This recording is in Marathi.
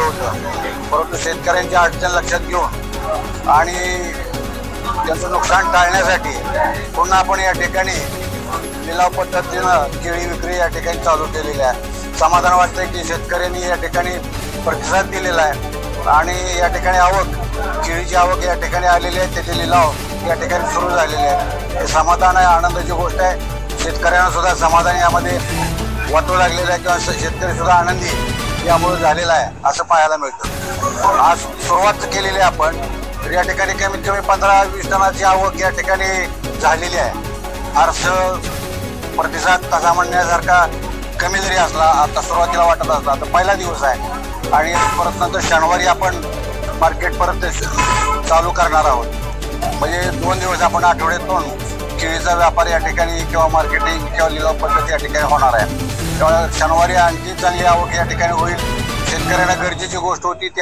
होतं, परंतु शेतकऱ्यांची अडचण लक्षात घेऊन आणि त्यांचं नुकसान टाळण्यासाठी पुन्हा आपण या ठिकाणी लिलाव पद्धतीनं केळी विक्री या ठिकाणी चालू केलेली आहे. समाधान वाटतंय की शेतकऱ्यांनी या ठिकाणी प्रतिसाद दिलेला आहे आणि या ठिकाणी केळीची आवक या ठिकाणी आलेली आहे, त्याचे लिलाव या ठिकाणी सुरू झालेले आहेत. हे समाधान आहे, आनंदाची गोष्ट आहे. शेतकऱ्यांना सुद्धा समाधान यामध्ये वाटू लागलेलं आहे किंवा शेतकरी सुद्धा आनंदी यामुळे झालेला आहे असं पाहायला मिळतं. आज सुरुवात केलेली आहे आपण, तर या ठिकाणी कमीत कमी 15-20 टनाची आवक या ठिकाणी झालेली आहे. फारसं प्रतिसाद तसा म्हणण्यासारखा कमी जरी असला, आता सुरुवातीला वाटत असला तर पहिला दिवस आहे आणि परत नंतर शनिवारी आपण मार्केट परत चालू करणार आहोत. म्हणजे 2 दिवस आपण आठवड्यातून केळीचा व्यापार या ठिकाणी किंवा मार्केटिंग किंवा लिलाव पद्धती या ठिकाणी होणार आहे. तेव्हा शनिवारी आणखी चांगली आवक या ठिकाणी होईल. शेतकऱ्यांना गरजेची गोष्ट होती ती